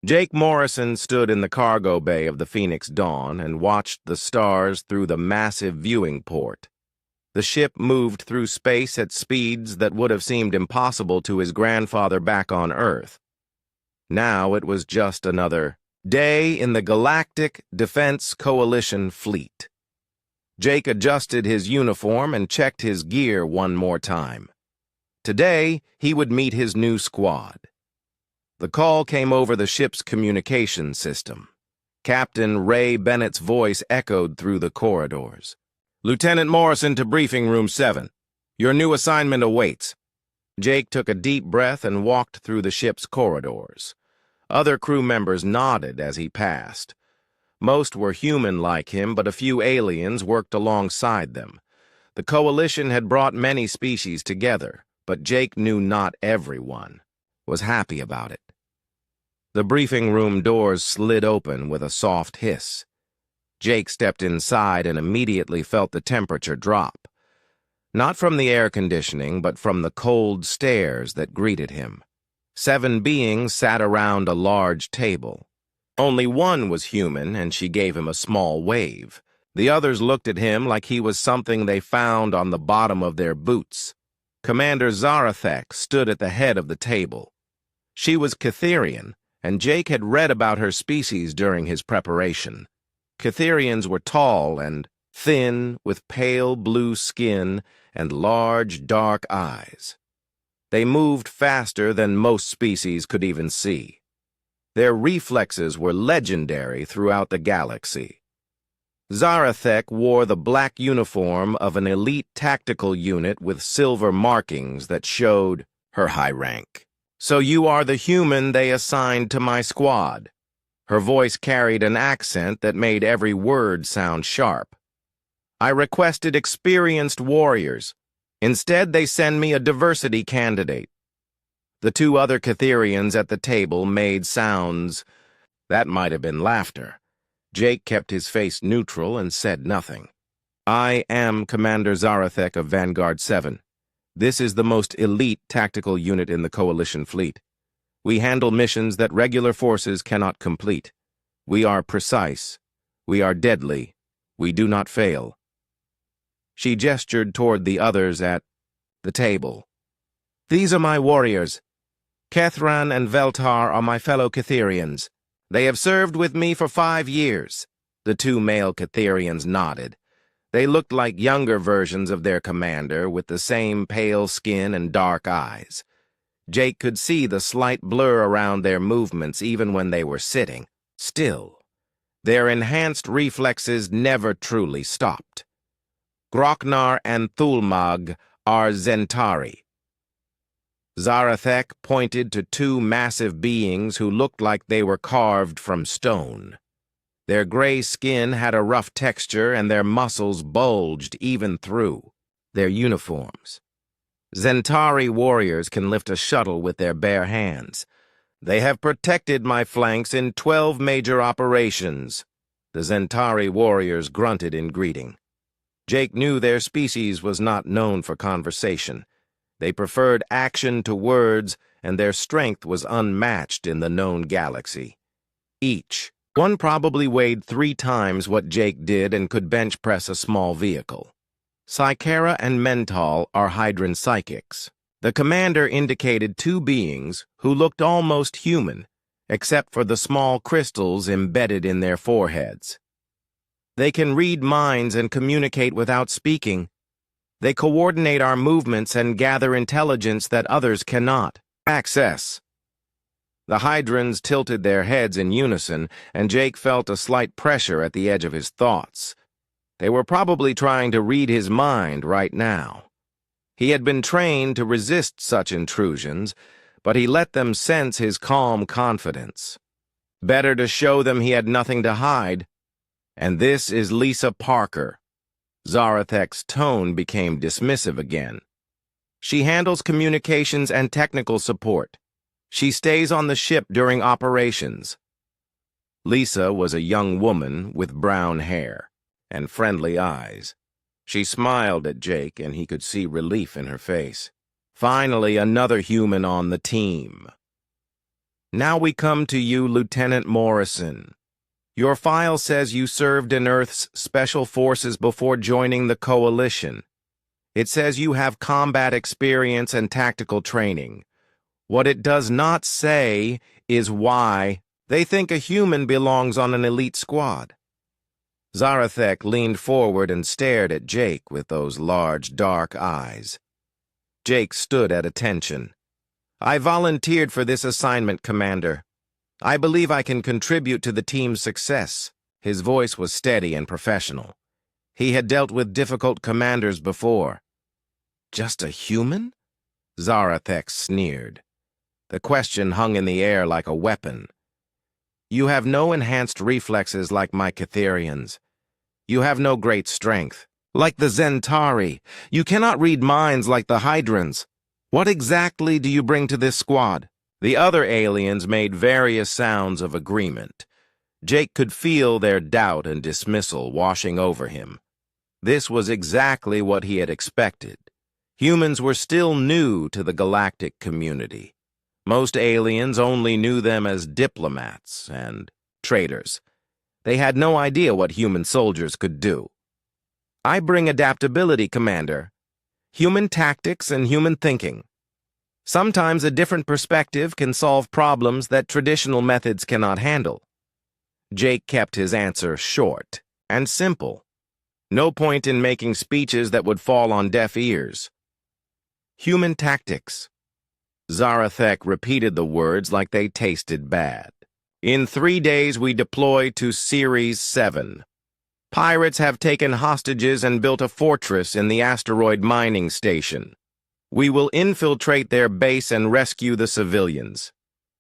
Jake Morrison stood in the cargo bay of the Phoenix Dawn and watched the stars through the massive viewing port. The ship moved through space at speeds that would have seemed impossible to his grandfather back on Earth. Now it was just another day in the Galactic Defense Coalition fleet. Jake adjusted his uniform and checked his gear one more time. Today, he would meet his new squad. The call came over the ship's communication system. Captain Ray Bennett's voice echoed through the corridors. "Lieutenant Morrison to Briefing Room 7. Your new assignment awaits." Jake took a deep breath and walked through the ship's corridors. Other crew members nodded as he passed. Most were human like him, but a few aliens worked alongside them. The coalition had brought many species together, but Jake knew not everyone was happy about it. The briefing room doors slid open with a soft hiss. Jake stepped inside and immediately felt the temperature drop. Not from the air conditioning, but from the cold stares that greeted him. 7 beings sat around a large table. Only one was human, and she gave him a small wave. The others looked at him like he was something they found on the bottom of their boots. Commander Zarathek stood at the head of the table. She was Catherian, and Jake had read about her species during his preparation. Catherians were tall and thin, with pale blue skin and large, dark eyes. They moved faster than most species could even see. Their reflexes were legendary throughout the galaxy. Zarathek wore the black uniform of an elite tactical unit with silver markings that showed her high rank. "So you are the human they assigned to my squad." Her voice carried an accent that made every word sound sharp. "I requested experienced warriors. Instead, they send me a diversity candidate." The 2 other Catherians at the table made sounds. That might have been laughter. Jake kept his face neutral and said nothing. "I am Commander Zarathek of Vanguard 7. This is the most elite tactical unit in the Coalition fleet. We handle missions that regular forces cannot complete. We are precise. We are deadly. We do not fail." She gestured toward the others at the table. "These are my warriors. Kethran and Veltar are my fellow Catherians. They have served with me for 5 years. The 2 male Catherians nodded. They looked like younger versions of their commander, with the same pale skin and dark eyes. Jake could see the slight blur around their movements even when they were sitting. Still, their enhanced reflexes never truly stopped. Groknar and Thulmag are Zentari. Zarathek pointed to 2 massive beings who looked like they were carved from stone. Their gray skin had a rough texture and their muscles bulged even through their uniforms. Zentari warriors can lift a shuttle with their bare hands. They have protected my flanks in 12 major operations. The Zentari warriors grunted in greeting. Jake knew their species was not known for conversation. They preferred action to words, and their strength was unmatched in the known galaxy. One probably weighed 3 times what Jake did and could bench press a small vehicle. Psychera and Mental are Hydran psychics. The commander indicated 2 beings who looked almost human, except for the small crystals embedded in their foreheads. They can read minds and communicate without speaking. They coordinate our movements and gather intelligence that others cannot access. The Hydrans tilted their heads in unison, and Jake felt a slight pressure at the edge of his thoughts. They were probably trying to read his mind right now. He had been trained to resist such intrusions, but he let them sense his calm confidence. Better to show them he had nothing to hide. "And this is Lisa Parker." Zarathek's tone became dismissive again. "She handles communications and technical support. She stays on the ship during operations." Lisa was a young woman with brown hair and friendly eyes. She smiled at Jake, and he could see relief in her face. Finally, another human on the team. Now we come to you, Lieutenant Morrison. Your file says you served in Earth's Special Forces before joining the Coalition. It says you have combat experience and tactical training. What it does not say is why they think a human belongs on an elite squad. Zarathek leaned forward and stared at Jake with those large, dark eyes. Jake stood at attention. I volunteered for this assignment, Commander. I believe I can contribute to the team's success. His voice was steady and professional. He had dealt with difficult commanders before. Just a human? Zarathek sneered. The question hung in the air like a weapon. You have no enhanced reflexes like my Catherians. You have no great strength. Like the Zentari, you cannot read minds like the Hydrans. What exactly do you bring to this squad? The other aliens made various sounds of agreement. Jake could feel their doubt and dismissal washing over him. This was exactly what he had expected. Humans were still new to the galactic community. Most aliens only knew them as diplomats and traitors. They had no idea what human soldiers could do. I bring adaptability, Commander. Human tactics and human thinking. Sometimes a different perspective can solve problems that traditional methods cannot handle. Jake kept his answer short and simple. No point in making speeches that would fall on deaf ears. Human tactics. Zarathek repeated the words like they tasted bad. In 3 days we deploy to Series 7. Pirates have taken hostages and built a fortress in the asteroid mining station. We will infiltrate their base and rescue the civilians.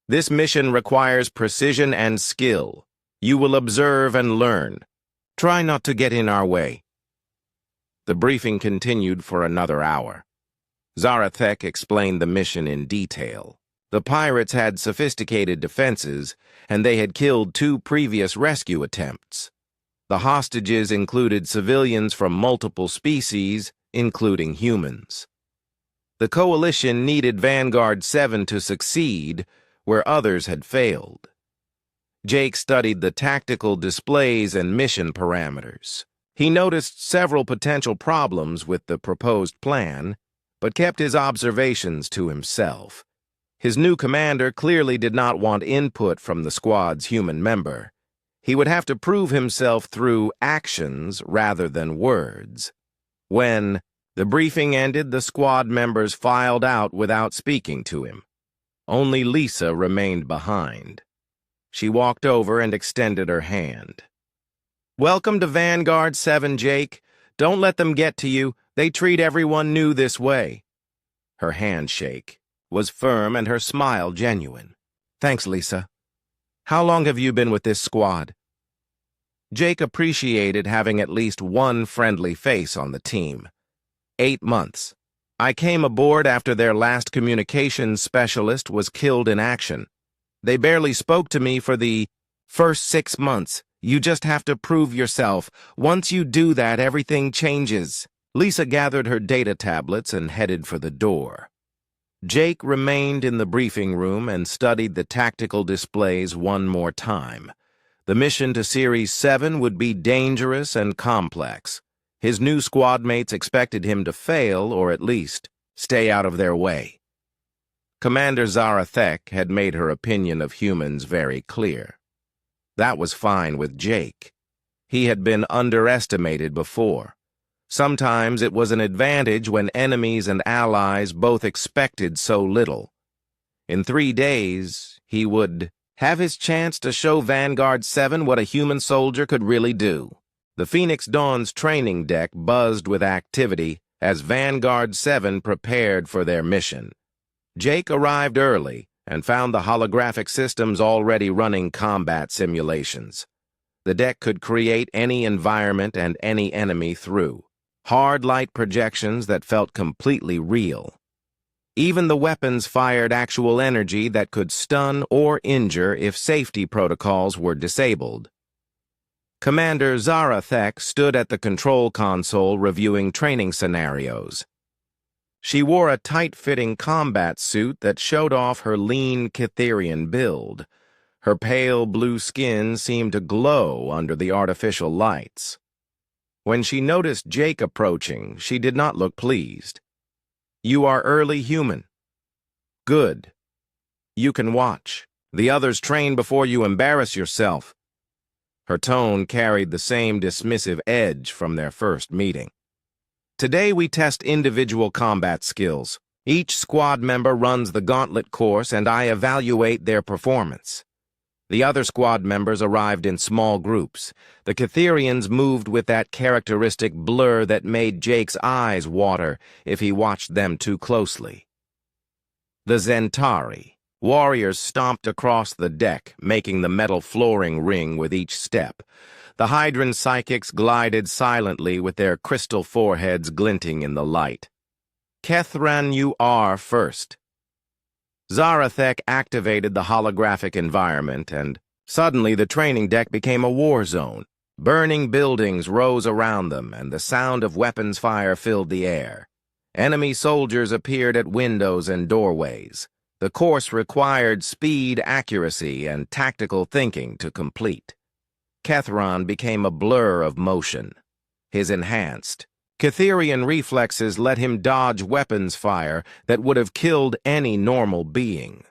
This mission requires precision and skill. You will observe and learn. Try not to get in our way. The briefing continued for another hour. Zarathek explained the mission in detail. The pirates had sophisticated defenses, and they had killed 2 previous rescue attempts. The hostages included civilians from multiple species, including humans. The Coalition needed Vanguard 7 to succeed where others had failed. Jake studied the tactical displays and mission parameters. He noticed several potential problems with the proposed plan, but kept his observations to himself. His new commander clearly did not want input from the squad's human member. He would have to prove himself through actions rather than words. When the briefing ended, the squad members filed out without speaking to him. Only Lisa remained behind. She walked over and extended her hand. Welcome to Vanguard 7, Jake. Don't let them get to you. They treat everyone new this way. Her handshake was firm and her smile genuine. Thanks, Lisa. How long have you been with this squad? Jake appreciated having at least one friendly face on the team. 8 months. I came aboard after their last communications specialist was killed in action. They barely spoke to me for the first 6 months. You just have to prove yourself. Once you do that, everything changes. Lisa gathered her data tablets and headed for the door. Jake remained in the briefing room and studied the tactical displays one more time. The mission to Series 7 would be dangerous and complex. His new squad mates expected him to fail, or at least stay out of their way. Commander Zarathek had made her opinion of humans very clear. That was fine with Jake. He had been underestimated before. Sometimes it was an advantage when enemies and allies both expected so little. In 3 days, he would have his chance to show Vanguard 7 what a human soldier could really do. The Phoenix Dawn's training deck buzzed with activity as Vanguard 7 prepared for their mission. Jake arrived early and found the holographic systems already running combat simulations. The deck could create any environment and any enemy through hard light projections that felt completely real. Even the weapons fired actual energy that could stun or injure if safety protocols were disabled. Commander Zarathek stood at the control console reviewing training scenarios. She wore a tight-fitting combat suit that showed off her lean Cytherian build. Her pale blue skin seemed to glow under the artificial lights. When she noticed Jake approaching, she did not look pleased. "You are early human. Good. You can watch. The others train before you embarrass yourself." Her tone carried the same dismissive edge from their first meeting. "Today we test individual combat skills. Each squad member runs the gauntlet course and I evaluate their performance." The other squad members arrived in small groups. The Cytherians moved with that characteristic blur that made Jake's eyes water if he watched them too closely. The Centauri. Warriors stomped across the deck, making the metal flooring ring with each step. The Hydran psychics glided silently with their crystal foreheads glinting in the light. "Kethran, you are first." Zarathek activated the holographic environment, and suddenly the training deck became a war zone. Burning buildings rose around them, and the sound of weapons fire filled the air. Enemy soldiers appeared at windows and doorways. The course required speed, accuracy, and tactical thinking to complete. Kethran became a blur of motion. His enhanced Cytherian reflexes let him dodge weapons fire that would have killed any normal being.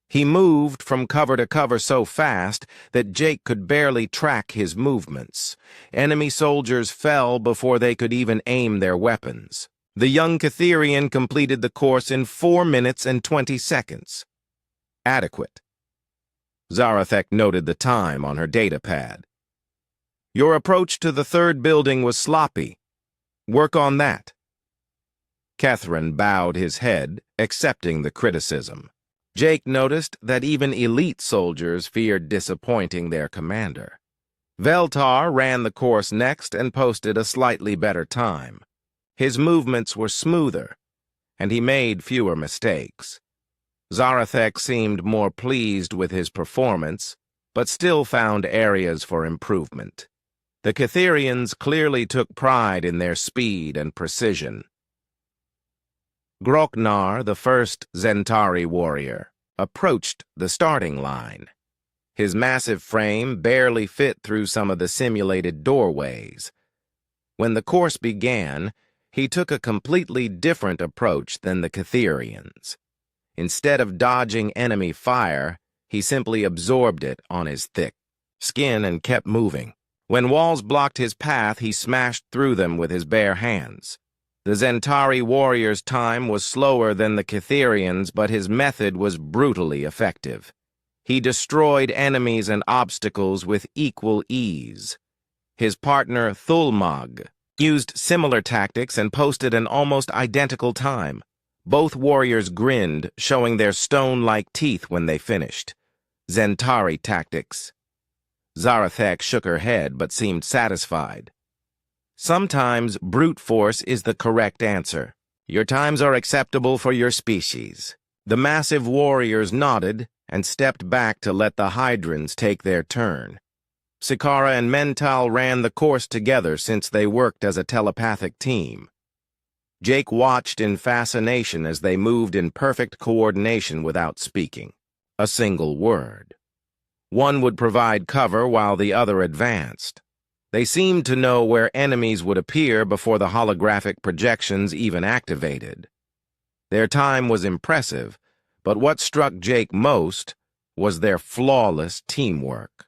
He moved from cover to cover so fast that Jake could barely track his movements. Enemy soldiers fell before they could even aim their weapons. The young Cytherian completed the course in 4 minutes and 20 seconds. Adequate. Zarathek noted the time on her datapad. "Your approach to the third building was sloppy. Work on that." Kethran bowed his head, accepting the criticism. Jake noticed that even elite soldiers feared disappointing their commander. Veltar ran the course next and posted a slightly better time. His movements were smoother, and he made fewer mistakes. Zarathek seemed more pleased with his performance, but still found areas for improvement. The Cytherians clearly took pride in their speed and precision. Groknar, the first Centauri warrior, approached the starting line. His massive frame barely fit through some of the simulated doorways. When the course began, he took a completely different approach than the Cytherians. Instead of dodging enemy fire, he simply absorbed it on his thick skin and kept moving. When walls blocked his path, he smashed through them with his bare hands. The Centauri warrior's time was slower than the Cytherians, but his method was brutally effective. He destroyed enemies and obstacles with equal ease. His partner, Thulmag, used similar tactics and posted an almost identical time. Both warriors grinned, showing their stone-like teeth when they finished. Centauri tactics. Zarathek shook her head but seemed satisfied. "Sometimes brute force is the correct answer. Your times are acceptable for your species." The massive warriors nodded and stepped back to let the Hydrans take their turn. Sikara and Mental ran the course together since they worked as a telepathic team. Jake watched in fascination as they moved in perfect coordination without speaking a single word. One would provide cover while the other advanced. They seemed to know where enemies would appear before the holographic projections even activated. Their time was impressive, but what struck Jake most was their flawless teamwork.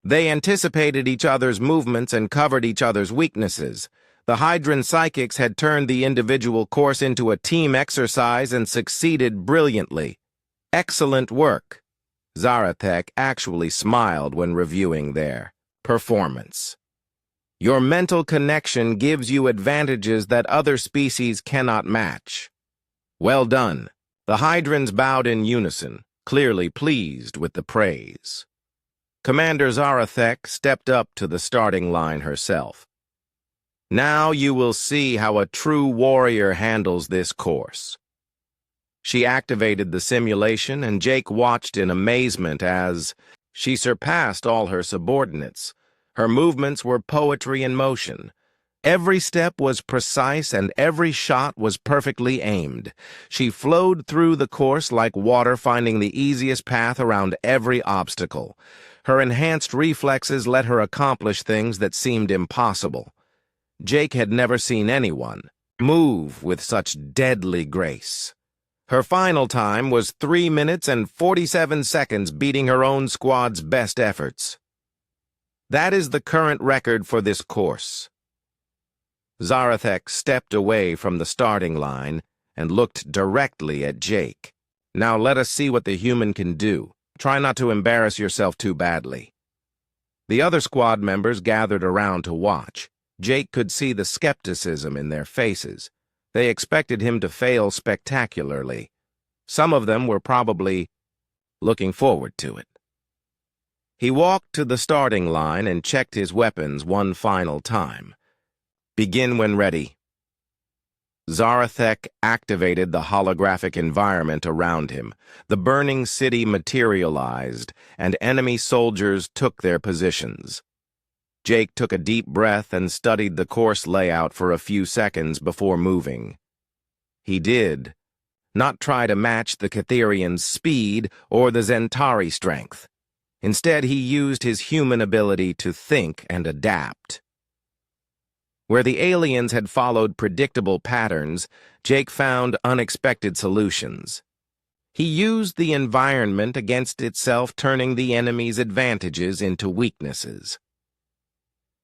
They anticipated each other's movements and covered each other's weaknesses. The Hydran psychics had turned the individual course into a team exercise and succeeded brilliantly. Excellent work. Zarathek actually smiled when reviewing their performance. Your mental connection gives you advantages that other species cannot match. Well done. The Hydrans bowed in unison, clearly pleased with the praise. Commander Zarathek stepped up to the starting line herself. Now you will see how a true warrior handles this course. She activated the simulation, and Jake watched in amazement as she surpassed all her subordinates. Her movements were poetry in motion. Every step was precise and every shot was perfectly aimed. She flowed through the course like water, finding the easiest path around every obstacle. Her enhanced reflexes let her accomplish things that seemed impossible. Jake had never seen anyone move with such deadly grace. Her final time was 3 minutes and 47 seconds, beating her own squad's best efforts. That is the current record for this course. Zarathek stepped away from the starting line and looked directly at Jake. Now let us see what the human can do. Try not to embarrass yourself too badly. The other squad members gathered around to watch. Jake could see the skepticism in their faces. They expected him to fail spectacularly. Some of them were probably looking forward to it. He walked to the starting line and checked his weapons one final time. Begin when ready. Zarathek activated the holographic environment around him. The burning city materialized, and enemy soldiers took their positions. Jake took a deep breath and studied the course layout for a few seconds before moving. He did not try to match the Catherian's speed or the Zentari strength. Instead, he used his human ability to think and adapt. Where the aliens had followed predictable patterns, Jake found unexpected solutions. He used the environment against itself, turning the enemy's advantages into weaknesses.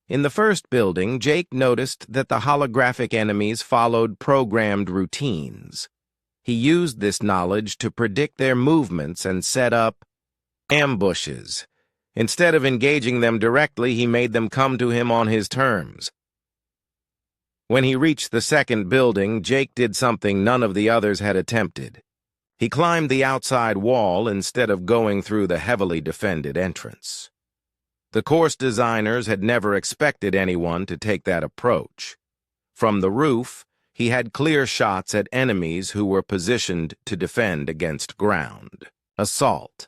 In the first building, Jake noticed that the holographic enemies followed programmed routines. He used this knowledge to predict their movements and set up ambushes. Instead of engaging them directly, he made them come to him on his terms. When he reached the second building, Jake did something none of the others had attempted. He climbed the outside wall instead of going through the heavily defended entrance. The course designers had never expected anyone to take that approach. From the roof, he had clear shots at enemies who were positioned to defend against ground assault.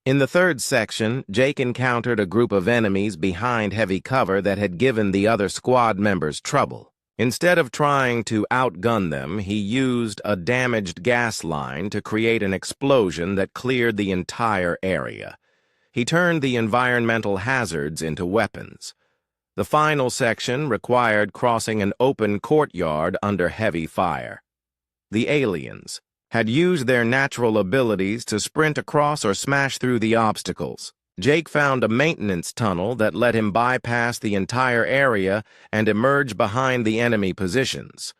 In the third section, Jake encountered a group of enemies behind heavy cover that had given the other squad members trouble. Instead of trying to outgun them, he used a damaged gas line to create an explosion that cleared the entire area. He turned the environmental hazards into weapons. The final section required crossing an open courtyard under heavy fire. The aliens had used their natural abilities to sprint across or smash through the obstacles. Jake found a maintenance tunnel that let him bypass the entire area and emerge behind the enemy positions.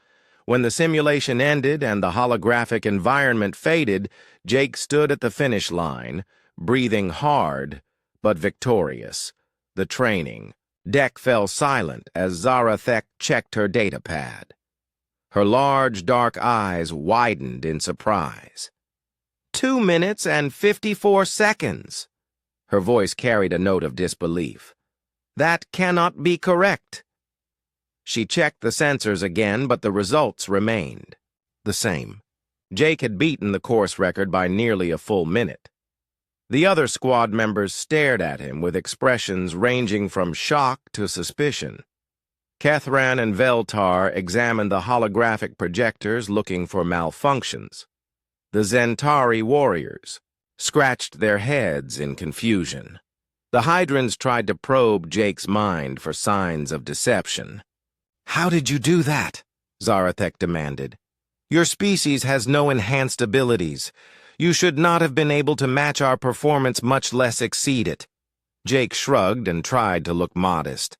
When the simulation ended and the holographic environment faded, Jake stood at the finish line, breathing hard but victorious. The training deck fell silent as Zarathek checked her data pad. Her large, dark eyes widened in surprise. 2 minutes and 54 seconds. Her voice carried a note of disbelief. That cannot be correct. She checked the sensors again, but the results remained the same. Jake had beaten the course record by nearly a full minute. The other squad members stared at him with expressions ranging from shock to suspicion. Kethran and Veltar examined the holographic projectors looking for malfunctions. The Zentari warriors scratched their heads in confusion. The Hydrans tried to probe Jake's mind for signs of deception. "How did you do that?" Zarathek demanded. "Your species has no enhanced abilities. You should not have been able to match our performance, much less exceed it." Jake shrugged and tried to look modest.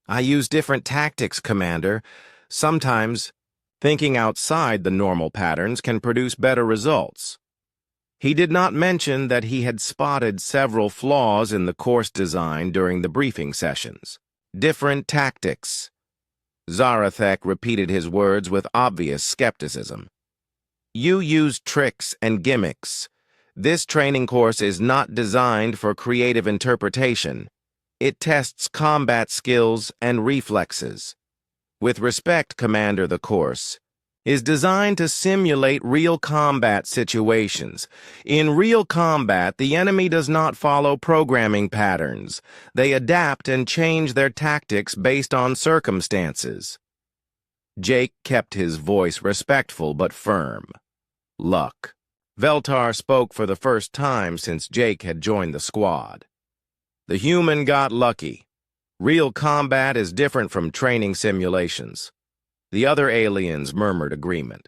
"I use different tactics, Commander. Sometimes thinking outside the normal patterns can produce better results." He did not mention that he had spotted several flaws in the course design during the briefing sessions. Different tactics. Zarathek repeated his words with obvious skepticism. "You use tricks and gimmicks. This training course is not designed for creative interpretation. It tests combat skills and reflexes. With respect, Commander, the course is designed to simulate real combat situations. In real combat, the enemy does not follow programming patterns. They adapt and change their tactics based on circumstances. Jake kept his voice respectful but firm. Luck. Veltar spoke for the first time since Jake had joined the squad. The human got lucky. Real combat is different from training simulations. The other aliens murmured agreement.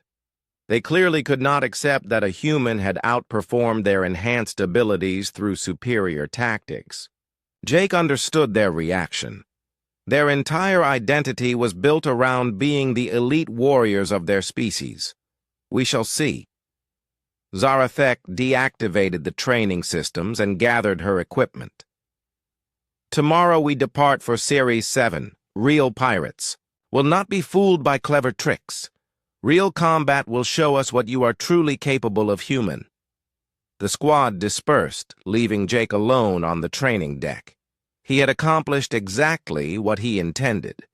They clearly could not accept that a human had outperformed their enhanced abilities through superior tactics. Jake understood their reaction. Their entire identity was built around being the elite warriors of their species. We shall see. Zarathek deactivated the training systems and gathered her equipment. Tomorrow we depart for Series 7, Real Pirates. Will not be fooled by clever tricks. Real combat will show us what you are truly capable of human. The squad dispersed, leaving Jake alone on the training deck. He had accomplished exactly what he intended.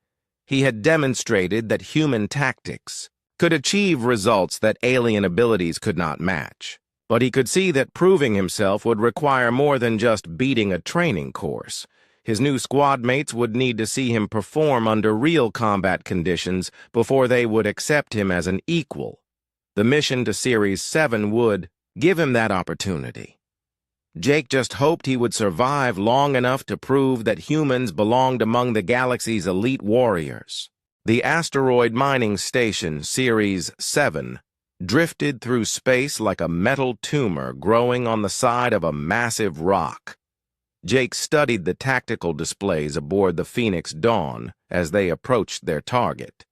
He had demonstrated that human tactics could achieve results that alien abilities could not match. But he could see that proving himself would require more than just beating a training course. His new squad mates would need to see him perform under real combat conditions before they would accept him as an equal. The mission to Series 7 would give him that opportunity. Jake just hoped he would survive long enough to prove that humans belonged among the galaxy's elite warriors. The asteroid mining station, Series 7, drifted through space like a metal tumor growing on the side of a massive rock. Jake studied the tactical displays aboard the Phoenix Dawn as they approached their target.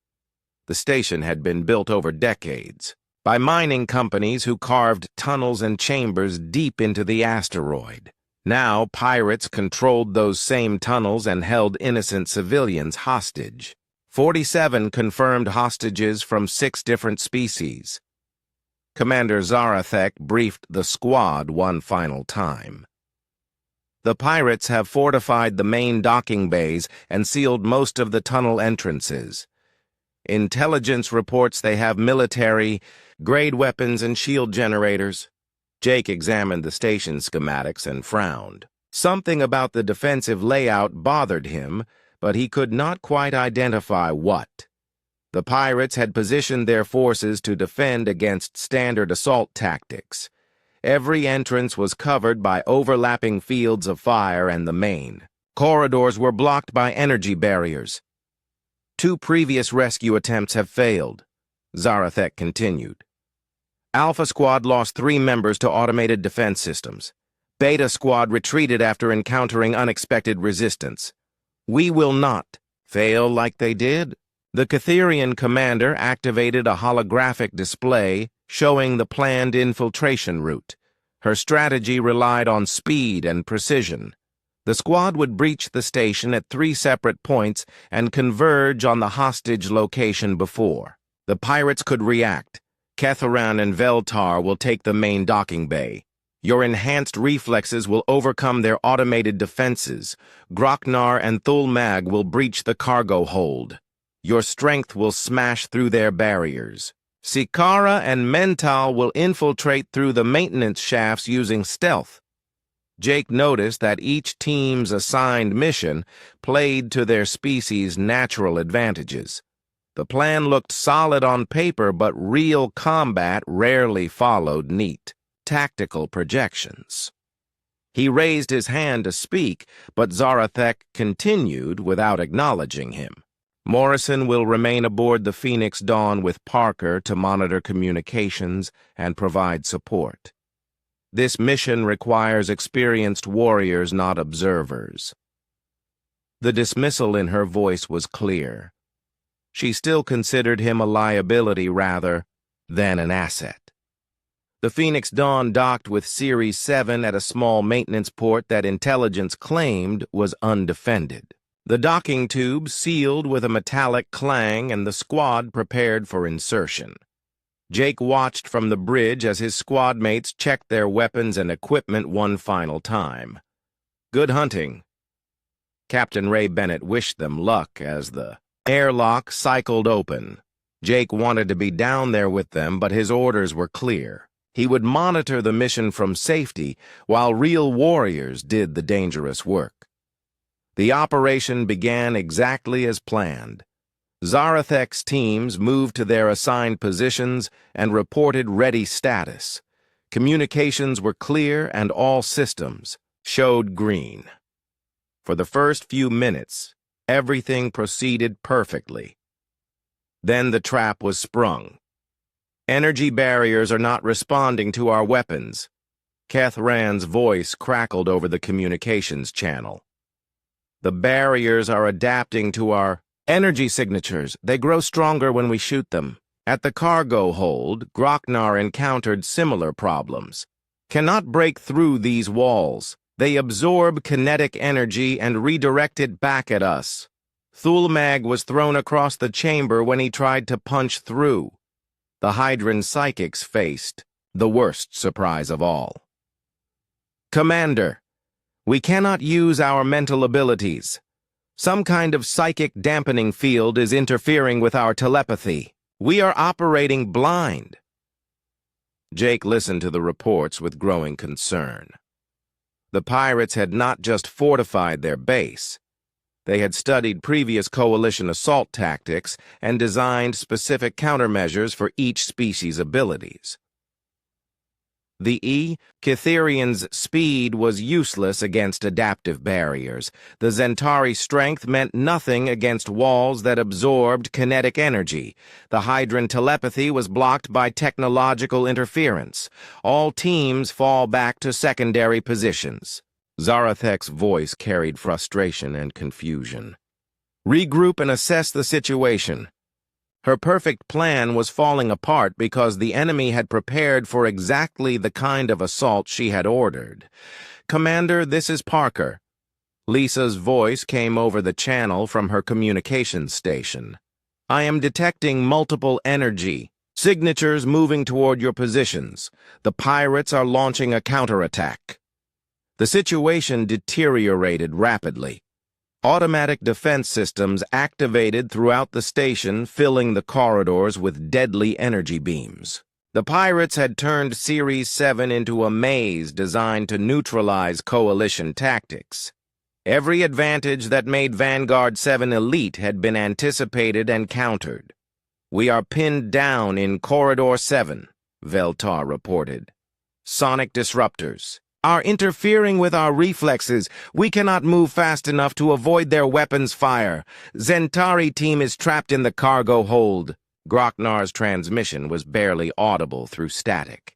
The station had been built over decades by mining companies who carved tunnels and chambers deep into the asteroid. Now, pirates controlled those same tunnels and held innocent civilians hostage. 47 confirmed hostages from 6 different species. Commander Zarathek briefed the squad one final time. The pirates have fortified the main docking bays and sealed most of the tunnel entrances. Intelligence reports they have military-grade weapons and shield generators. Jake examined the station schematics and frowned. Something about the defensive layout bothered him, but he could not quite identify what. The pirates had positioned their forces to defend against standard assault tactics. Every entrance was covered by overlapping fields of fire and the main. Corridors were blocked by energy barriers. 2 previous rescue attempts have failed, Zarathek continued. Alpha Squad lost 3 members to automated defense systems. Beta Squad retreated after encountering unexpected resistance. We will not fail like they did. The Catherian commander activated a holographic display showing the planned infiltration route. Her strategy relied on speed and precision. The squad would breach the station at 3 separate points and converge on the hostage location before. The pirates could react. Ketharan and Veltar will take the main docking bay. Your enhanced reflexes will overcome their automated defenses. Groknar and Thulmag will breach the cargo hold. Your strength will smash through their barriers. Sikara and Mental will infiltrate through the maintenance shafts using stealth. Jake noticed that each team's assigned mission played to their species' natural advantages. The plan looked solid on paper, but real combat rarely followed neat, tactical projections. He raised his hand to speak, but Zarathek continued without acknowledging him. Morrison will remain aboard the Phoenix Dawn with Parker to monitor communications and provide support. This mission requires experienced warriors, not observers. The dismissal in her voice was clear. She still considered him a liability rather than an asset. The Phoenix Dawn docked with Series 7 at a small maintenance port that intelligence claimed was undefended. The docking tube sealed with a metallic clang and the squad prepared for insertion. Jake watched from the bridge as his squad mates checked their weapons and equipment one final time. Good hunting. Captain Ray Bennett wished them luck as the airlock cycled open. Jake wanted to be down there with them, but his orders were clear. He would monitor the mission from safety while real warriors did the dangerous work. The operation began exactly as planned. Zarathek's teams moved to their assigned positions and reported ready status. Communications were clear and all systems showed green. For the first few minutes, everything proceeded perfectly. Then the trap was sprung. Energy barriers are not responding to our weapons. Kethran's voice crackled over the communications channel. The barriers are adapting to our energy signatures. They grow stronger when we shoot them. At the cargo hold, Groknar encountered similar problems. Cannot break through these walls. They absorb kinetic energy and redirect it back at us. Thulmag was thrown across the chamber when he tried to punch through. The Hydran psychics faced the worst surprise of all. Commander, we cannot use our mental abilities. Some kind of psychic dampening field is interfering with our telepathy. We are operating blind. Jake listened to the reports with growing concern. The pirates had not just fortified their base. They had studied previous coalition assault tactics and designed specific countermeasures for each species' abilities. The Kitherian's speed was useless against adaptive barriers. The Zentari strength meant nothing against walls that absorbed kinetic energy. The Hydran telepathy was blocked by technological interference. All teams fall back to secondary positions. Zarathek's voice carried frustration and confusion. Regroup and assess the situation. Her perfect plan was falling apart because the enemy had prepared for exactly the kind of assault she had ordered. Commander, this is Parker. Lisa's voice came over the channel from her communications station. I am detecting multiple energy signatures moving toward your positions. The pirates are launching a counterattack. The situation deteriorated rapidly. Automatic defense systems activated throughout the station, filling the corridors with deadly energy beams. The pirates had turned Series 7 into a maze designed to neutralize coalition tactics. Every advantage that made Vanguard 7 elite had been anticipated and countered. We are pinned down in Corridor 7, Veltar reported. Sonic disruptors are interfering with our reflexes. We cannot move fast enough to avoid their weapons fire. Zentari team is trapped in the cargo hold. Groknar's transmission was barely audible through static.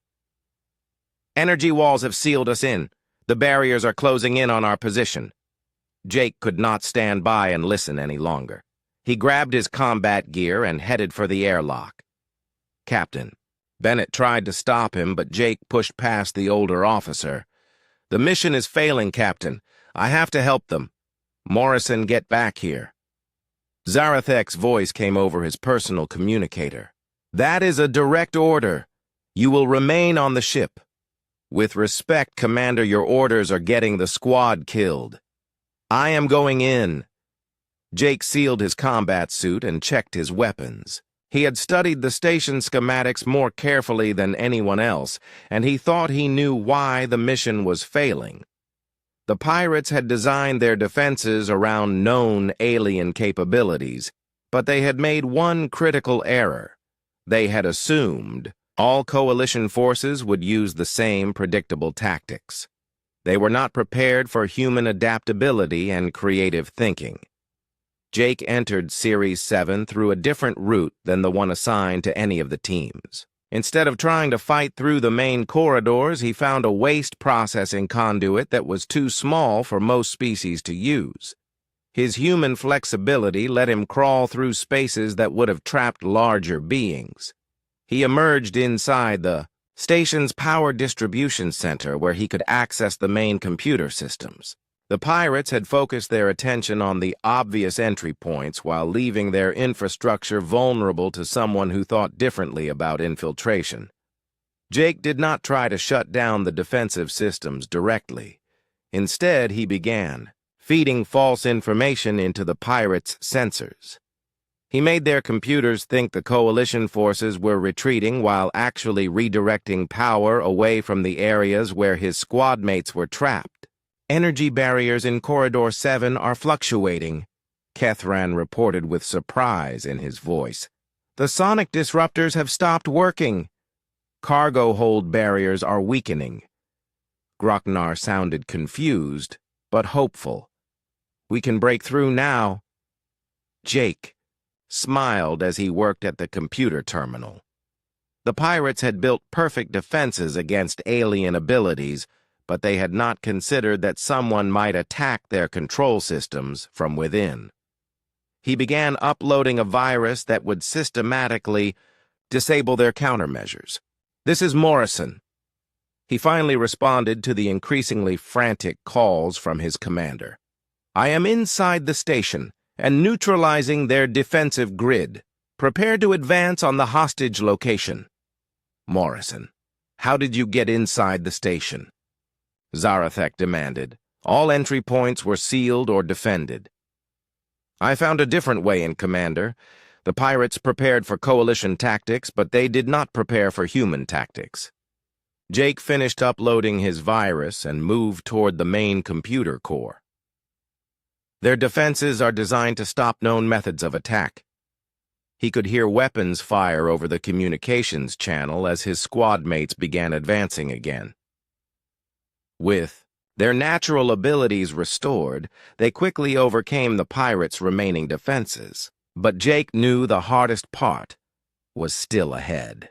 Energy walls have sealed us in. The barriers are closing in on our position. Jake could not stand by and listen any longer. He grabbed his combat gear and headed for the airlock. Captain. Bennett tried to stop him, but Jake pushed past the older officer. The mission is failing, Captain. I have to help them. Morrison, get back here. Zarathek's voice came over his personal communicator. That is a direct order. You will remain on the ship. With respect, Commander, your orders are getting the squad killed. I am going in. Jake sealed his combat suit and checked his weapons. He had studied the station schematics more carefully than anyone else, and he thought he knew why the mission was failing. The pirates had designed their defenses around known alien capabilities, but they had made one critical error. They had assumed all coalition forces would use the same predictable tactics. They were not prepared for human adaptability and creative thinking. Jake entered Series 7 through a different route than the one assigned to any of the teams. Instead of trying to fight through the main corridors, he found a waste processing conduit that was too small for most species to use. His human flexibility let him crawl through spaces that would have trapped larger beings. He emerged inside the station's power distribution center where he could access the main computer systems. The pirates had focused their attention on the obvious entry points while leaving their infrastructure vulnerable to someone who thought differently about infiltration. Jake did not try to shut down the defensive systems directly. Instead, he began feeding false information into the pirates' sensors. He made their computers think the coalition forces were retreating while actually redirecting power away from the areas where his squad mates were trapped. Energy barriers in Corridor 7 are fluctuating, Kethran reported with surprise in his voice. The sonic disruptors have stopped working. Cargo hold barriers are weakening. Grocknar sounded confused, but hopeful. We can break through now. Jake smiled as he worked at the computer terminal. The pirates had built perfect defenses against alien abilities, but they had not considered that someone might attack their control systems from within. He began uploading a virus that would systematically disable their countermeasures. "This is Morrison." He finally responded to the increasingly frantic calls from his commander. "I am inside the station and neutralizing their defensive grid. Prepare to advance on the hostage location." Morrison: "How did you get inside the station?" Zarathek demanded. "All entry points were sealed or defended." "I found a different way in, Commander. The pirates prepared for coalition tactics, but they did not prepare for human tactics." Jake finished uploading his virus and moved toward the main computer core. "Their defenses are designed to stop known methods of attack." He could hear weapons fire over the communications channel as his squad mates began advancing again. With their natural abilities restored, they quickly overcame the pirates' remaining defenses. But Jake knew the hardest part was still ahead.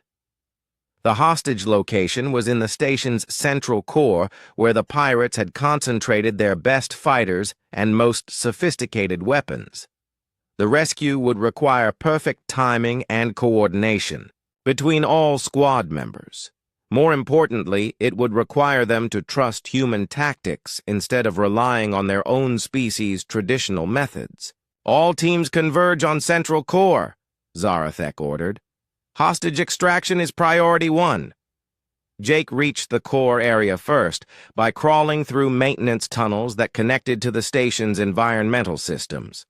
The hostage location was in the station's central core, where the pirates had concentrated their best fighters and most sophisticated weapons. The rescue would require perfect timing and coordination between all squad members. More importantly, it would require them to trust human tactics instead of relying on their own species' traditional methods. "All teams converge on Central Core," Zarathek ordered. "Hostage extraction is priority 1. Jake reached the core area first by crawling through maintenance tunnels that connected to the station's environmental systems.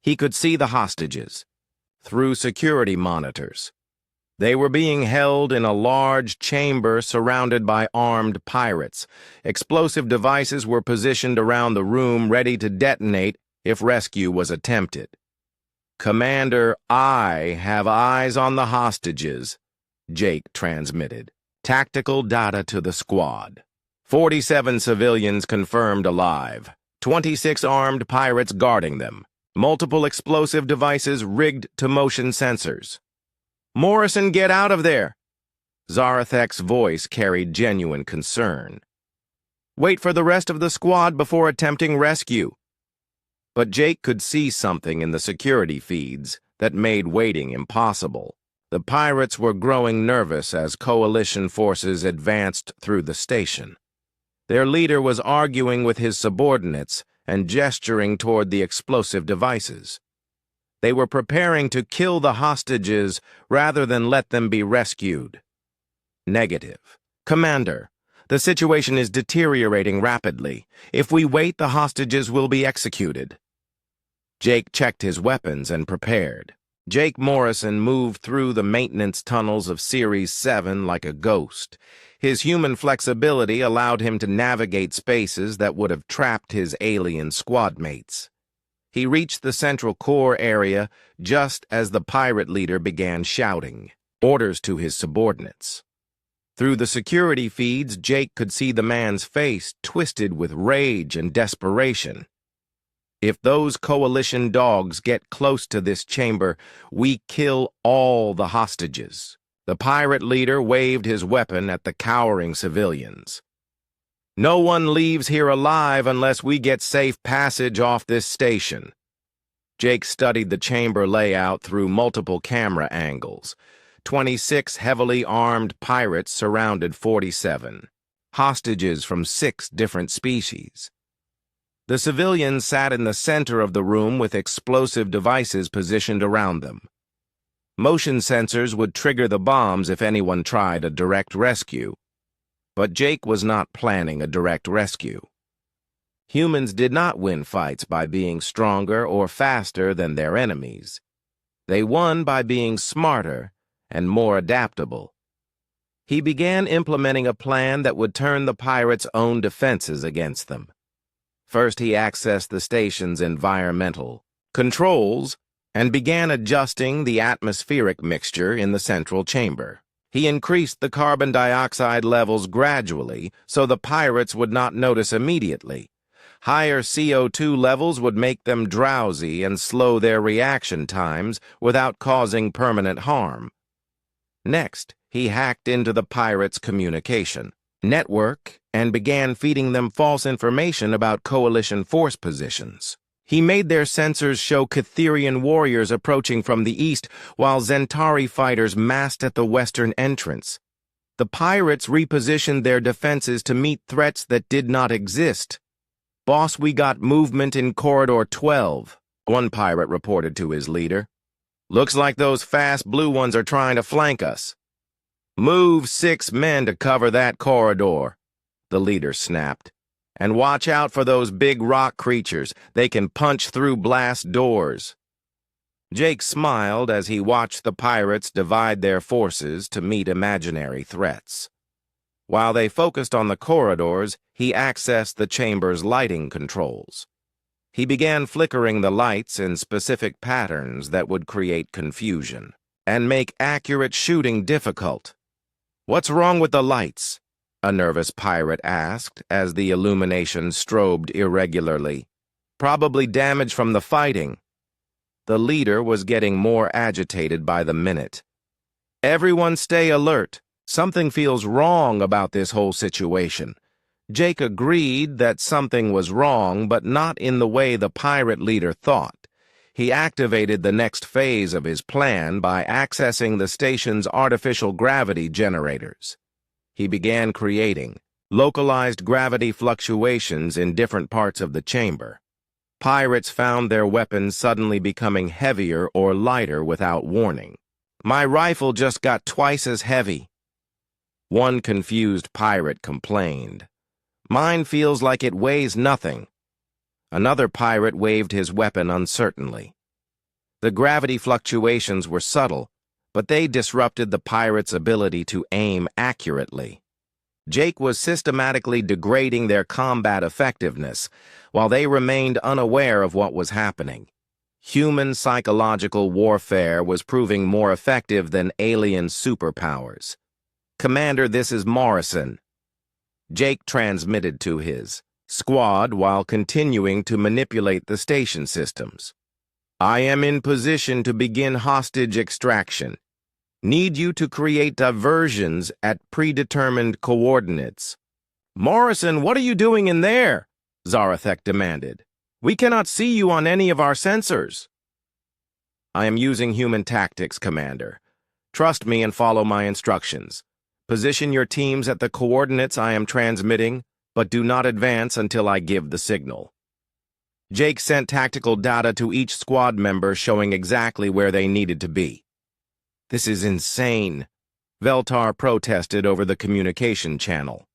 He could see the hostages through security monitors. They were being held in a large chamber surrounded by armed pirates. Explosive devices were positioned around the room ready to detonate if rescue was attempted. "Commander, I have eyes on the hostages," Jake transmitted. Tactical data to the squad. 47 civilians confirmed alive. 26 armed pirates guarding them. Multiple explosive devices rigged to motion sensors. "Morrison, get out of there!" Zarathek's voice carried genuine concern. "Wait for the rest of the squad before attempting rescue." But Jake could see something in the security feeds that made waiting impossible. The pirates were growing nervous as coalition forces advanced through the station. Their leader was arguing with his subordinates and gesturing toward the explosive devices. They were preparing to kill the hostages rather than let them be rescued. "Negative. Commander, the situation is deteriorating rapidly. If we wait, the hostages will be executed." Jake checked his weapons and prepared. Jake Morrison moved through the maintenance tunnels of Series 7 like a ghost. His human flexibility allowed him to navigate spaces that would have trapped his alien squad mates. He reached the central core area just as the pirate leader began shouting orders to his subordinates. Through the security feeds, Jake could see the man's face twisted with rage and desperation. "If those coalition dogs get close to this chamber, we kill all the hostages." The pirate leader waved his weapon at the cowering civilians. "No one leaves here alive unless we get safe passage off this station." Jake studied the chamber layout through multiple camera angles. 26 heavily armed pirates surrounded 47. Hostages from 6 different species. The civilians sat in the center of the room with explosive devices positioned around them. Motion sensors would trigger the bombs if anyone tried a direct rescue. But Jake was not planning a direct rescue. Humans did not win fights by being stronger or faster than their enemies. They won by being smarter and more adaptable. He began implementing a plan that would turn the pirates' own defenses against them. First, he accessed the station's environmental controls and began adjusting the atmospheric mixture in the central chamber. He increased the carbon dioxide levels gradually so the pirates would not notice immediately. Higher CO2 levels would make them drowsy and slow their reaction times without causing permanent harm. Next, he hacked into the pirates' communication network and began feeding them false information about coalition force positions. He made their sensors show Catherian warriors approaching from the east while Zentari fighters massed at the western entrance. The pirates repositioned their defenses to meet threats that did not exist. "Boss, we got movement in Corridor 12, one pirate reported to his leader. "Looks like those fast blue ones are trying to flank us." "Move 6 men to cover that corridor," the leader snapped. "And watch out for those big rock creatures. They can punch through blast doors." Jake smiled as he watched the pirates divide their forces to meet imaginary threats. While they focused on the corridors, he accessed the chamber's lighting controls. He began flickering the lights in specific patterns that would create confusion and make accurate shooting difficult. "What's wrong with the lights?" a nervous pirate asked as the illumination strobed irregularly. "Probably damage from the fighting." The leader was getting more agitated by the minute. "Everyone stay alert. Something feels wrong about this whole situation." Jake agreed that something was wrong, but not in the way the pirate leader thought. He activated the next phase of his plan by accessing the station's artificial gravity generators. He began creating localized gravity fluctuations in different parts of the chamber. Pirates found their weapons suddenly becoming heavier or lighter without warning. "My rifle just got twice as heavy," one confused pirate complained. "Mine feels like it weighs nothing." Another pirate waved his weapon uncertainly. The gravity fluctuations were subtle, but they disrupted the pirates' ability to aim accurately. Jake was systematically degrading their combat effectiveness, while they remained unaware of what was happening. Human psychological warfare was proving more effective than alien superpowers. "Commander, this is Morrison." Jake transmitted to his squad while continuing to manipulate the station systems. "I am in position to begin hostage extraction. Need you to create diversions at predetermined coordinates." "Morrison, what are you doing in there?" Zarathek demanded. "We cannot see you on any of our sensors." "I am using human tactics, Commander. Trust me and follow my instructions. Position your teams at the coordinates I am transmitting, but do not advance until I give the signal." Jake sent tactical data to each squad member showing exactly where they needed to be. "This is insane," Veltar protested over the communication channel.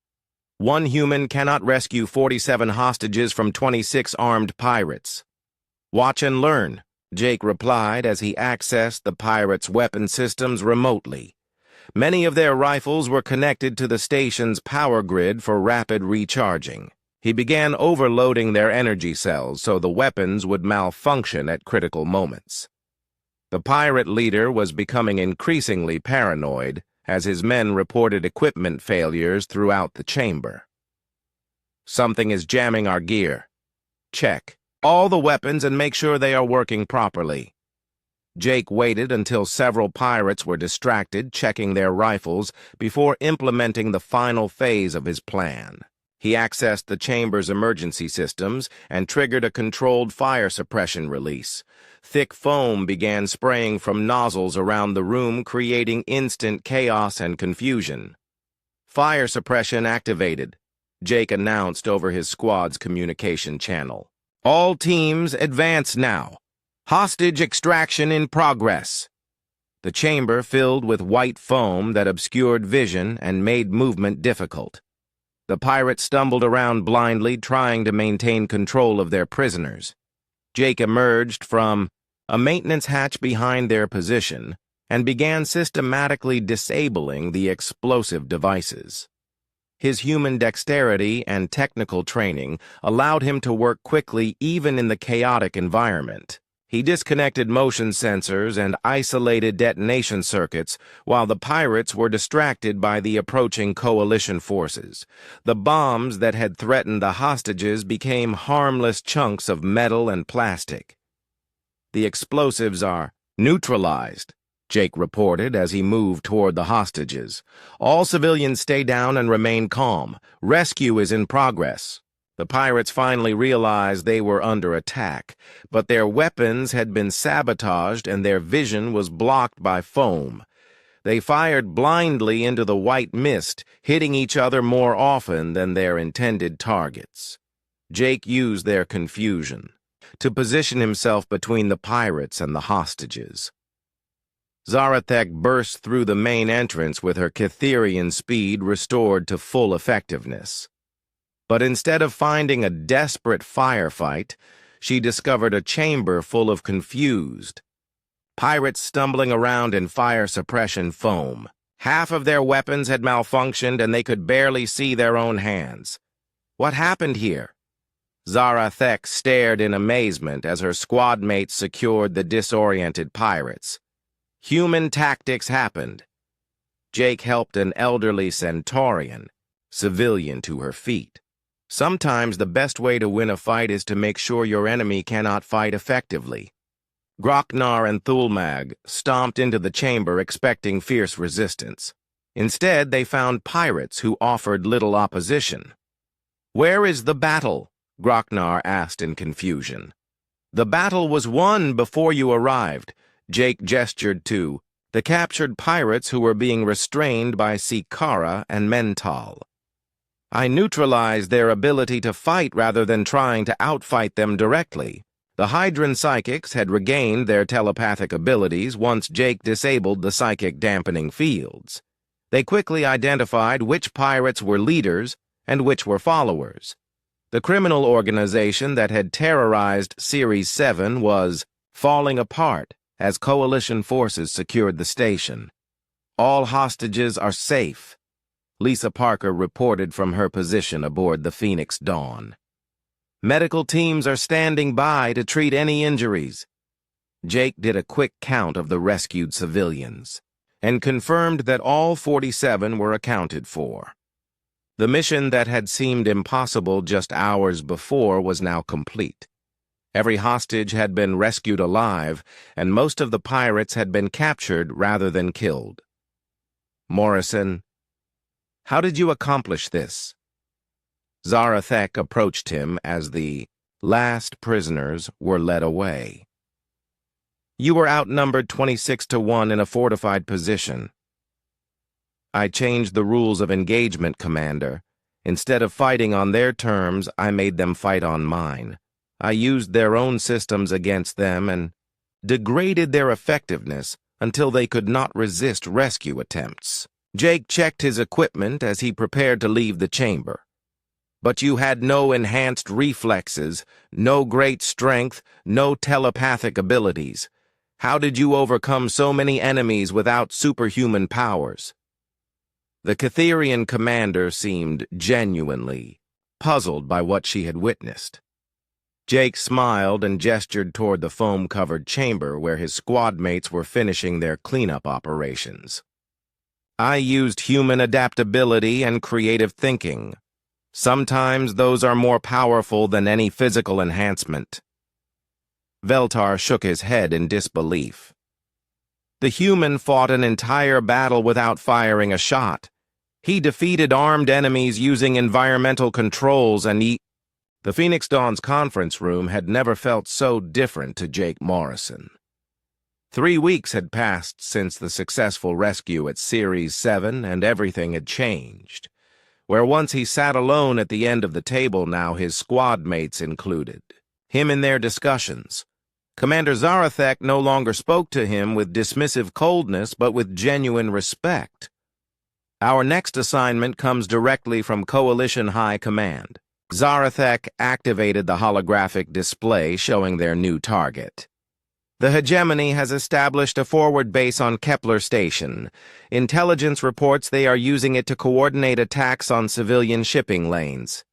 "One human cannot rescue 47 hostages from 26 armed pirates." "Watch and learn," Jake replied as he accessed the pirates' weapon systems remotely. Many of their rifles were connected to the station's power grid for rapid recharging. He began overloading their energy cells so the weapons would malfunction at critical moments. The pirate leader was becoming increasingly paranoid as his men reported equipment failures throughout the chamber. "Something is jamming our gear. Check all the weapons and make sure they are working properly." Jake waited until several pirates were distracted checking their rifles before implementing the final phase of his plan. He accessed the chamber's emergency systems and triggered a controlled fire suppression release. Thick foam began spraying from nozzles around the room, creating instant chaos and confusion. "Fire suppression activated," Jake announced over his squad's communication channel. "All teams advance now. Hostage extraction in progress." The chamber filled with white foam that obscured vision and made movement difficult. The pirates stumbled around blindly, trying to maintain control of their prisoners. Jake emerged from a maintenance hatch behind their position, and began systematically disabling the explosive devices. His human dexterity and technical training allowed him to work quickly even in the chaotic environment. He disconnected motion sensors and isolated detonation circuits while the pirates were distracted by the approaching coalition forces. The bombs that had threatened the hostages became harmless chunks of metal and plastic. "The explosives are neutralized," Jake reported as he moved toward the hostages. "All civilians stay down and remain calm. Rescue is in progress." The pirates finally realized they were under attack, but their weapons had been sabotaged and their vision was blocked by foam. They fired blindly into the white mist, hitting each other more often than their intended targets. Jake used their confusion to position himself between the pirates and the hostages. Zarathek burst through the main entrance with her Cytherian speed restored to full effectiveness. But instead of finding a desperate firefight, she discovered a chamber full of confused pirates stumbling around in fire suppression foam. Half of their weapons had malfunctioned and they could barely see their own hands. What happened here? Zarathek stared in amazement as her squad mates secured the disoriented pirates. Human tactics happened. Jake helped an elderly Centaurian, civilian, to her feet. Sometimes the best way to win a fight is to make sure your enemy cannot fight effectively. Groknar and Thulmag stomped into the chamber expecting fierce resistance. Instead, they found pirates who offered little opposition. "Where is the battle?" Groknar asked in confusion. "The battle was won before you arrived," Jake gestured to the captured pirates who were being restrained by Sikara and Mental. "I neutralized their ability to fight rather than trying to outfight them directly." The Hydran psychics had regained their telepathic abilities once Jake disabled the psychic dampening fields. They quickly identified which pirates were leaders and which were followers. The criminal organization that had terrorized Series 7 was falling apart as coalition forces secured the station. "All hostages are safe," Lisa Parker reported from her position aboard the Phoenix Dawn. "Medical teams are standing by to treat any injuries." Jake did a quick count of the rescued civilians and confirmed that all 47 were accounted for. The mission that had seemed impossible just hours before was now complete. Every hostage had been rescued alive, and most of the pirates had been captured rather than killed. "Morrison, how did you accomplish this?" Zarathek approached him as the last prisoners were led away. "You were outnumbered 26-1 in a fortified position." "I changed the rules of engagement, Commander. Instead of fighting on their terms, I made them fight on mine. I used their own systems against them and degraded their effectiveness until they could not resist rescue attempts." Jake checked his equipment as he prepared to leave the chamber. "But you had no enhanced reflexes, no great strength, no telepathic abilities. How did you overcome so many enemies without superhuman powers?" The Cytherian commander seemed genuinely puzzled by what she had witnessed. Jake smiled and gestured toward the foam-covered chamber where his squad mates were finishing their cleanup operations. "I used human adaptability and creative thinking. Sometimes those are more powerful than any physical enhancement." Veltar shook his head in disbelief. "The human fought an entire battle without firing a shot. He defeated armed enemies using environmental controls and The Phoenix Dawn's conference room had never felt so different to Jake Morrison. 3 weeks had passed since the successful rescue at Series 7, and everything had changed. Where once he sat alone at the end of the table, now his squad mates included him in their discussions. Commander Zarathek no longer spoke to him with dismissive coldness, but with genuine respect. "Our next assignment comes directly from Coalition High Command." Zarathek activated the holographic display showing their new target. The hegemony has established a forward base on Kepler Station. Intelligence reports they are using it to coordinate attacks on civilian shipping lanes.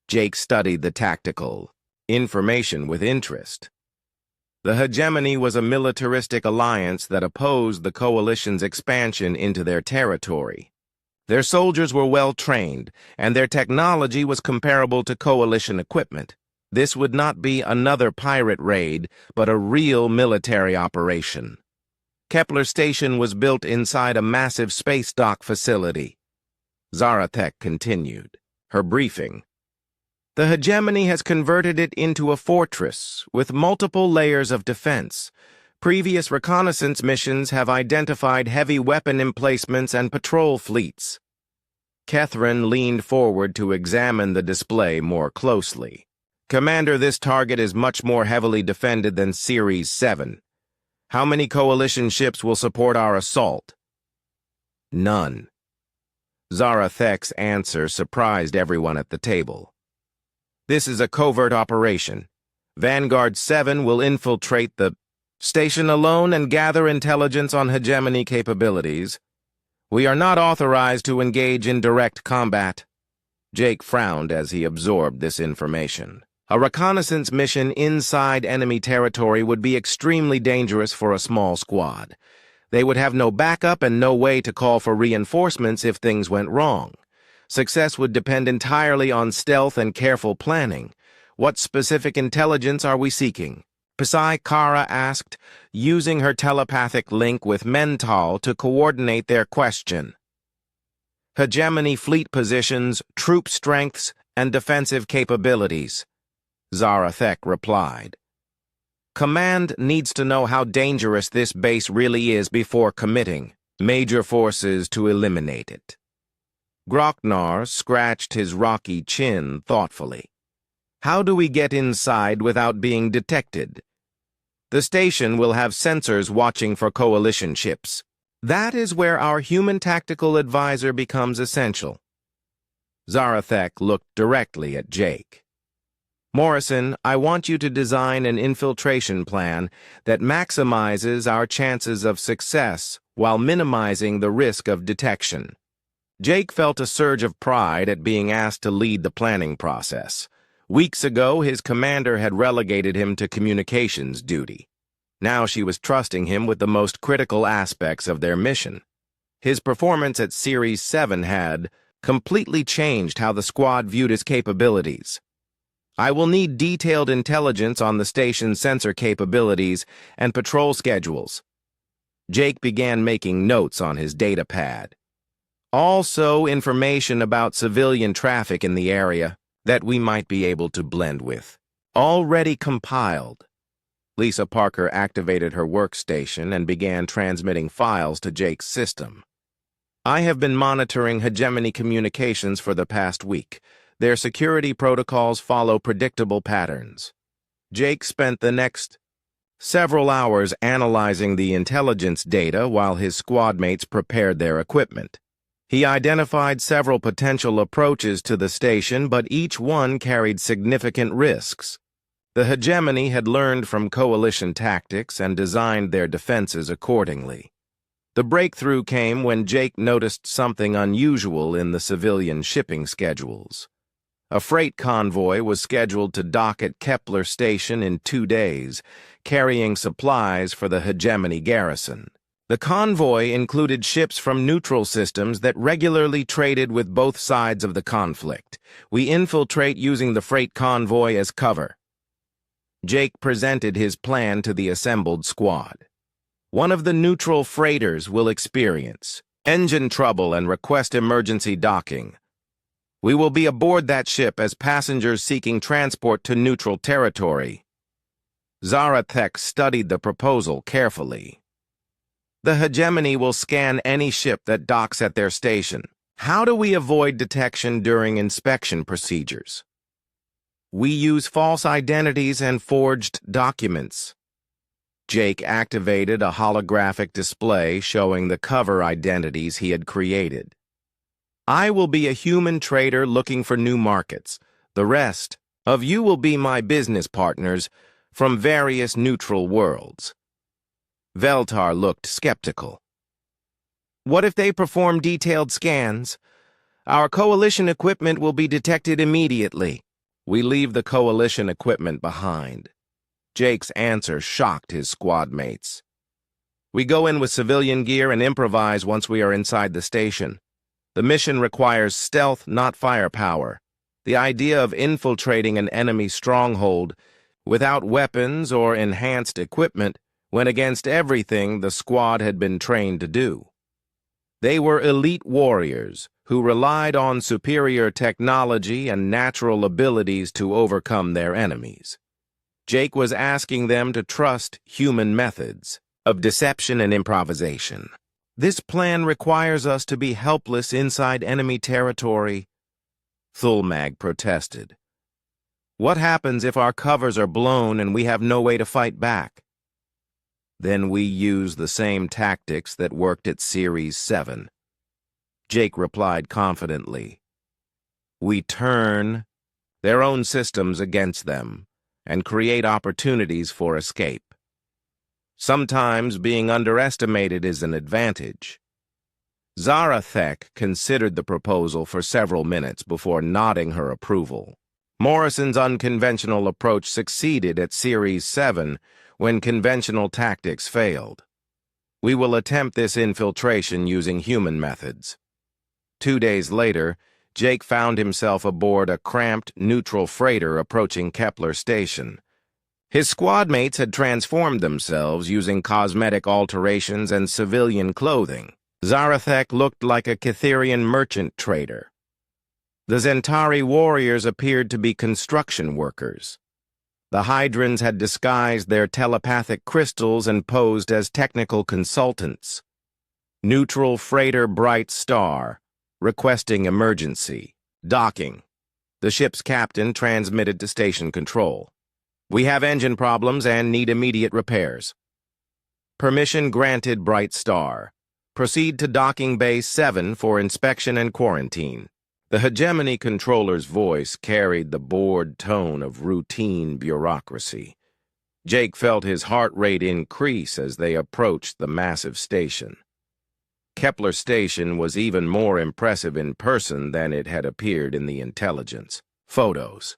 Jake studied the tactical information with interest. The hegemony was a militaristic alliance that opposed the coalition's expansion into their territory. Their soldiers were well trained, and their technology was comparable to coalition equipment. This would not be another pirate raid, but a real military operation. Kepler Station was built inside a massive space dock facility. Zarathek continued her briefing. The hegemony has converted it into a fortress with multiple layers of defense. Previous reconnaissance missions have identified heavy weapon emplacements and patrol fleets. Catherine leaned forward to examine the display more closely. Commander, this target is much more heavily defended than Series 7. How many coalition ships will support our assault? None. Zarathek's answer surprised everyone at the table. This is a covert operation. Vanguard 7 will infiltrate the station alone and gather intelligence on hegemony capabilities. We are not authorized to engage in direct combat. Jake frowned as he absorbed this information. A reconnaissance mission inside enemy territory would be extremely dangerous for a small squad. They would have no backup and no way to call for reinforcements if things went wrong. Success would depend entirely on stealth and careful planning. What specific intelligence are we seeking? Psy Kara asked, using her telepathic link with Mental to coordinate their question. Hegemony fleet positions, troop strengths, and defensive capabilities. Zarathek replied. Command needs to know how dangerous this base really is before committing major forces to eliminate it. Groknar scratched his rocky chin thoughtfully. How do we get inside without being detected? The station will have sensors watching for coalition ships. That is where our human tactical advisor becomes essential. Zarathek looked directly at Jake. Morrison, I want you to design an infiltration plan that maximizes our chances of success while minimizing the risk of detection. Jake felt a surge of pride at being asked to lead the planning process. Weeks ago, his commander had relegated him to communications duty. Now she was trusting him with the most critical aspects of their mission. His performance at Series 7 had completely changed how the squad viewed his capabilities. I will need detailed intelligence on the station's sensor capabilities and patrol schedules. Jake began making notes on his data pad. Also, information about civilian traffic in the area that we might be able to blend with. Already compiled. Lisa Parker activated her workstation and began transmitting files to Jake's system. I have been monitoring hegemony communications for the past week. Their security protocols follow predictable patterns. Jake spent the next several hours analyzing the intelligence data while his squad mates prepared their equipment. He identified several potential approaches to the station, but each one carried significant risks. The hegemony had learned from coalition tactics and designed their defenses accordingly. The breakthrough came when Jake noticed something unusual in the civilian shipping schedules. A freight convoy was scheduled to dock at Kepler Station in 2 days, carrying supplies for the hegemony garrison. The convoy included ships from neutral systems that regularly traded with both sides of the conflict. We infiltrate using the freight convoy as cover. Jake presented his plan to the assembled squad. One of the neutral freighters will experience engine trouble and request emergency docking. We will be aboard that ship as passengers seeking transport to neutral territory. Zarathek studied the proposal carefully. The hegemony will scan any ship that docks at their station. How do we avoid detection during inspection procedures? We use false identities and forged documents. Jake activated a holographic display showing the cover identities he had created. I will be a human trader looking for new markets. The rest of you will be my business partners from various neutral worlds. Veltar looked skeptical. What if they perform detailed scans? Our coalition equipment will be detected immediately. We leave the coalition equipment behind. Jake's answer shocked his squad mates. We go in with civilian gear and improvise once we are inside the station. The mission requires stealth, not firepower. The idea of infiltrating an enemy stronghold without weapons or enhanced equipment went against everything the squad had been trained to do. They were elite warriors who relied on superior technology and natural abilities to overcome their enemies. Jake was asking them to trust human methods of deception and improvisation. This plan requires us to be helpless inside enemy territory, Thulmag protested. What happens if our covers are blown and we have no way to fight back? Then we use the same tactics that worked at Series 7. Jake replied confidently. We turn their own systems against them and create opportunities for escape. Sometimes being underestimated is an advantage. Zarathek considered the proposal for several minutes before nodding her approval. Morrison's unconventional approach succeeded at Series 7 when conventional tactics failed. We will attempt this infiltration using human methods. 2 days later, Jake found himself aboard a cramped, neutral freighter approaching Kepler Station. His squad mates had transformed themselves using cosmetic alterations and civilian clothing. Zarathek looked like a Catherian merchant trader. The Zentari warriors appeared to be construction workers. The Hydrans had disguised their telepathic crystals and posed as technical consultants. Neutral freighter Bright Star, requesting emergency. Docking. The ship's captain transmitted to station control. We have engine problems and need immediate repairs. Permission granted, Bright Star. Proceed to Docking Bay 7 for inspection and quarantine. The hegemony controller's voice carried the bored tone of routine bureaucracy. Jake felt his heart rate increase as they approached the massive station. Kepler Station was even more impressive in person than it had appeared in the intelligence photos.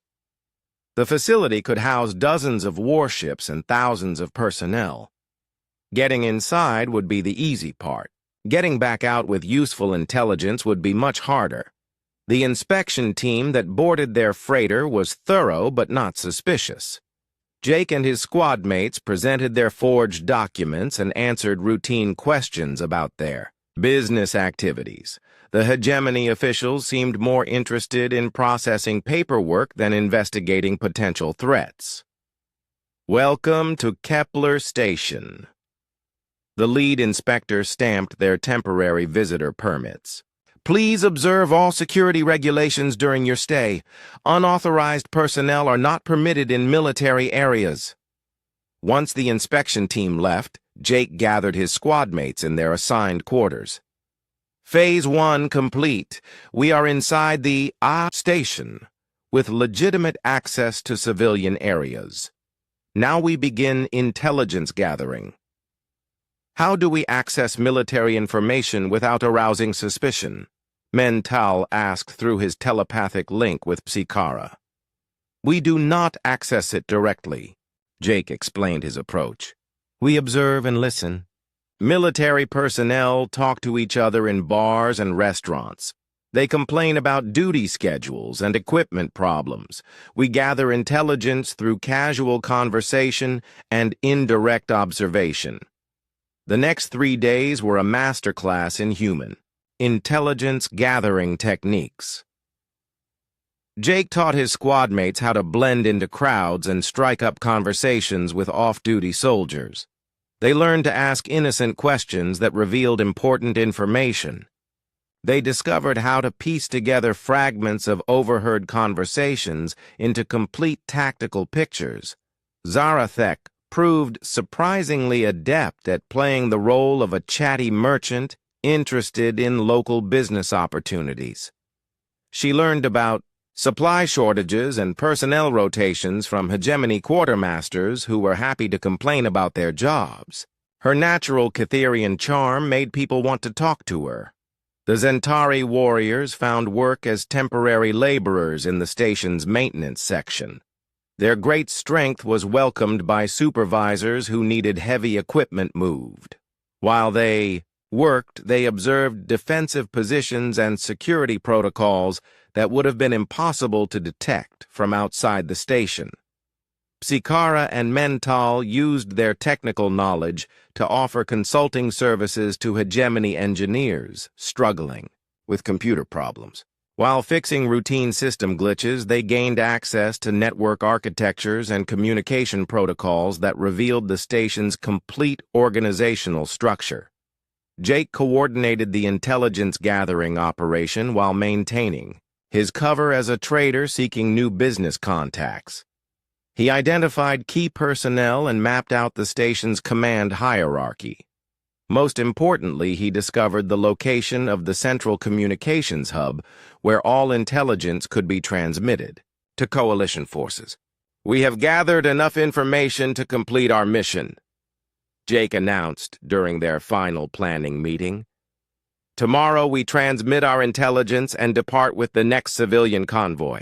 The facility could house dozens of warships and thousands of personnel. Getting inside would be the easy part. Getting back out with useful intelligence would be much harder. The inspection team that boarded their freighter was thorough but not suspicious. Jake and his squad mates presented their forged documents and answered routine questions about their business activities. The hegemony officials seemed more interested in processing paperwork than investigating potential threats. Welcome to Kepler Station. The lead inspector stamped their temporary visitor permits. Please observe all security regulations during your stay. Unauthorized personnel are not permitted in military areas. Once the inspection team left, Jake gathered his squad mates in their assigned quarters. Phase 1 complete. We are inside the station, with legitimate access to civilian areas. Now we begin intelligence gathering. How do we access military information without arousing suspicion? Mental asked through his telepathic link with Psikara. We do not access it directly, Jake explained his approach. We observe and listen. Military personnel talk to each other in bars and restaurants. They complain about duty schedules and equipment problems. We gather intelligence through casual conversation and indirect observation. The next 3 days were a masterclass in human intelligence gathering techniques. Jake taught his squad mates how to blend into crowds and strike up conversations with off-duty soldiers. They learned to ask innocent questions that revealed important information. They discovered how to piece together fragments of overheard conversations into complete tactical pictures. Zarathek proved surprisingly adept at playing the role of a chatty merchant interested in local business opportunities. She learned about supply shortages and personnel rotations from hegemony quartermasters who were happy to complain about their jobs. Her natural Catherian charm made people want to talk to her. The Zentari warriors found work as temporary laborers in the station's maintenance section. Their great strength was welcomed by supervisors who needed heavy equipment moved. While they worked, they observed defensive positions and security protocols that would have been impossible to detect from outside the station. Psikara and Mental used their technical knowledge to offer consulting services to hegemony engineers struggling with computer problems. While fixing routine system glitches, they gained access to network architectures and communication protocols that revealed the station's complete organizational structure. Jake coordinated the intelligence-gathering operation while maintaining his cover as a trader seeking new business contacts. He identified key personnel and mapped out the station's command hierarchy. Most importantly, he discovered the location of the central communications hub where all intelligence could be transmitted to coalition forces. "We have gathered enough information to complete our mission," Jake announced during their final planning meeting. "Tomorrow we transmit our intelligence and depart with the next civilian convoy.